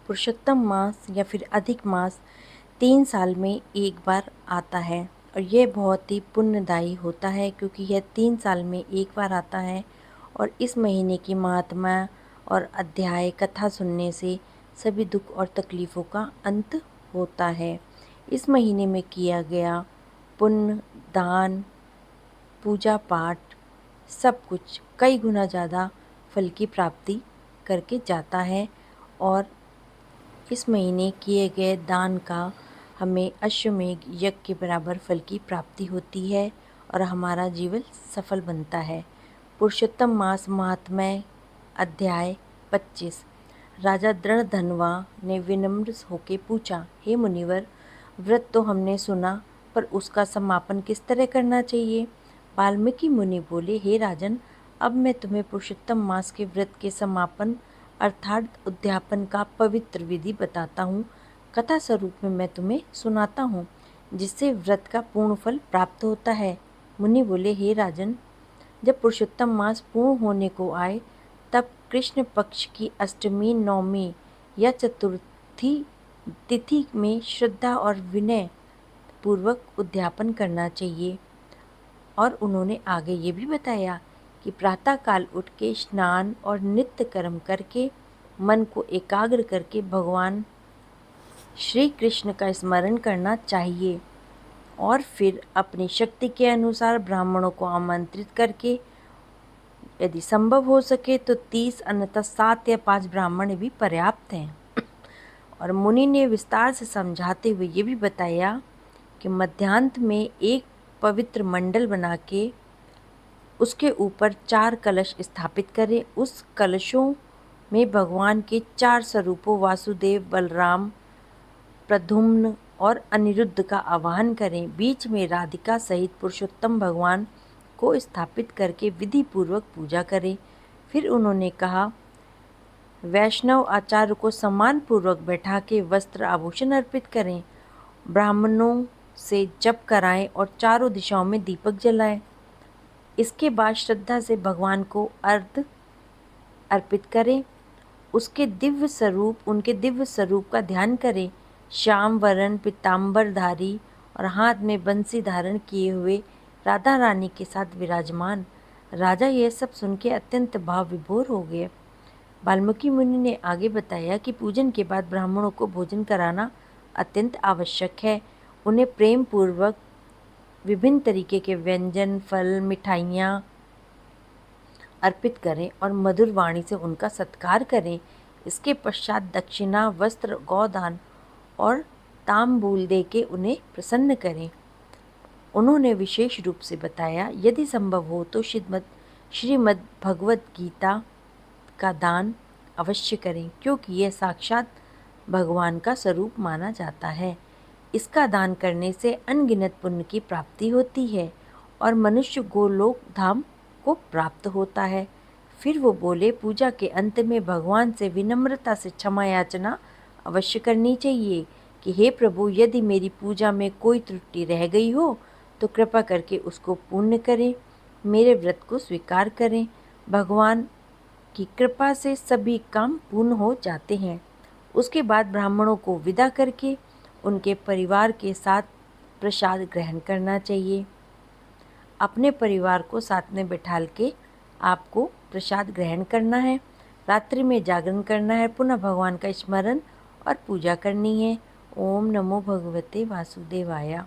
पुरुषोत्तम मास या फिर अधिक मास 3 साल में एक बार आता है और यह बहुत ही पुण्यदायी होता है क्योंकि यह 3 साल में एक बार आता है। और इस महीने की महात्मा और अध्याय कथा सुनने से सभी दुख और तकलीफ़ों का अंत होता है। इस महीने में किया गया पुण्य, दान, पूजा पाठ सब कुछ कई गुना ज़्यादा फल की प्राप्ति करके जाता है। और इस महीने किए गए दान का हमें अश्वमेघ यज्ञ के बराबर फल की प्राप्ति होती है और हमारा जीवन सफल बनता है। पुरुषोत्तम मास महात्म्य अध्याय 25। राजा दृढ़धनवा ने विनम्र होकर पूछा, हे मुनिवर, व्रत तो हमने सुना पर उसका समापन किस तरह करना चाहिए? वाल्मीकि मुनि बोले, हे राजन, अब मैं तुम्हें पुरुषोत्तम मास के व्रत के समापन अर्थात उद्यापन का पवित्र विधि बताता हूँ। कथा स्वरूप में मैं तुम्हें सुनाता हूँ, जिससे व्रत का पूर्ण फल प्राप्त होता है। मुनि बोले, हे राजन, जब पुरुषोत्तम मास पूर्ण होने को आए तब कृष्ण पक्ष की अष्टमी, नवमी या चतुर्थी तिथि में श्रद्धा और विनय पूर्वक उद्यापन करना चाहिए। और उन्होंने आगे ये भी बताया कि प्रातःकाल उठ के स्नान और नित्य कर्म करके मन को एकाग्र करके भगवान श्री कृष्ण का स्मरण करना चाहिए और फिर अपनी शक्ति के अनुसार ब्राह्मणों को आमंत्रित करके यदि संभव हो सके तो 30 अन्यथा 7 या 5 ब्राह्मण भी पर्याप्त हैं। और मुनि ने विस्तार से समझाते हुए ये भी बताया कि मध्यांत में एक पवित्र मंडल बना के उसके ऊपर 4 कलश स्थापित करें। उस कलशों में भगवान के 4 स्वरूपों वासुदेव, बलराम, प्रद्युम्न और अनिरुद्ध का आवाहन करें। बीच में राधिका सहित पुरुषोत्तम भगवान को स्थापित करके विधि पूर्वक पूजा करें। फिर उन्होंने कहा, वैष्णव आचार्य को सम्मान पूर्वक बैठा के वस्त्र आभूषण अर्पित करें, ब्राह्मणों से जप कराएं और चारों दिशाओं में दीपक जलाएं। इसके बाद श्रद्धा से भगवान को अर्घ्य अर्पित करें। उनके दिव्य स्वरूप का ध्यान करें। श्याम वरण पीताम्बरधारी और हाथ में बंसी धारण किए हुए राधा रानी के साथ विराजमान। राजा यह सब सुन के अत्यंत भाव विभोर हो गए। वाल्मीकि मुनि ने आगे बताया कि पूजन के बाद ब्राह्मणों को भोजन कराना अत्यंत आवश्यक है। उन्हें प्रेम पूर्वक विभिन्न तरीके के व्यंजन, फल, मिठाइयाँ अर्पित करें और मधुर वाणी से उनका सत्कार करें। इसके पश्चात दक्षिणा, वस्त्र, गौदान और तांबूल दे के उन्हें प्रसन्न करें। उन्होंने विशेष रूप से बताया, यदि संभव हो तो श्रीमद् भगवद गीता का दान अवश्य करें, क्योंकि यह साक्षात भगवान का स्वरूप माना जाता है। इसका दान करने से अनगिनत पुण्य की प्राप्ति होती है और मनुष्य गोलोक धाम को प्राप्त होता है। फिर वो बोले, पूजा के अंत में भगवान से विनम्रता से क्षमा याचना अवश्य करनी चाहिए कि हे प्रभु, यदि मेरी पूजा में कोई त्रुटि रह गई हो तो कृपा करके उसको पूर्ण करें, मेरे व्रत को स्वीकार करें। भगवान की कृपा से सभी काम पूर्ण हो जाते हैं। उसके बाद ब्राह्मणों को विदा करके उनके परिवार के साथ प्रसाद ग्रहण करना चाहिए। अपने परिवार को साथ में बैठाल के आपको प्रसाद ग्रहण करना है। रात्रि में जागरण करना है, पुनः भगवान का स्मरण और पूजा करनी है। ओम नमो भगवते वासुदेवाय।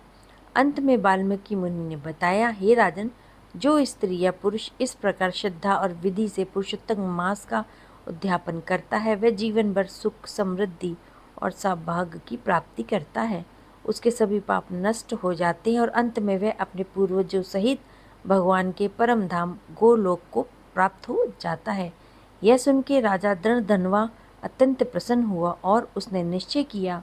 अंत में वाल्मीकि मुनि ने बताया, हे राजन, जो स्त्री या पुरुष इस प्रकार श्रद्धा और विधि से पुरुषोत्तम मास का उद्यापन करता है, वह जीवन भर सुख, समृद्धि और सौभाग्य की प्राप्ति करता है। उसके सभी पाप नष्ट हो जाते हैं और अंत में वह अपने पूर्वजों सहित भगवान के परम धाम गोलोक को प्राप्त हो जाता है। यह सुन के राजा दृढ़धनवा अत्यंत प्रसन्न हुआ और उसने निश्चय किया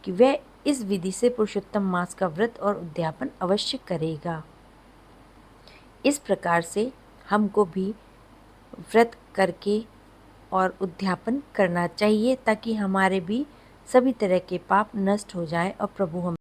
कि वह इस विधि से पुरुषोत्तम मास का व्रत और उद्यापन अवश्य करेगा। इस प्रकार से हमको भी व्रत करके और उद्यापन करना चाहिए ताकि हमारे भी सभी तरह के पाप नष्ट हो जाए और प्रभु हम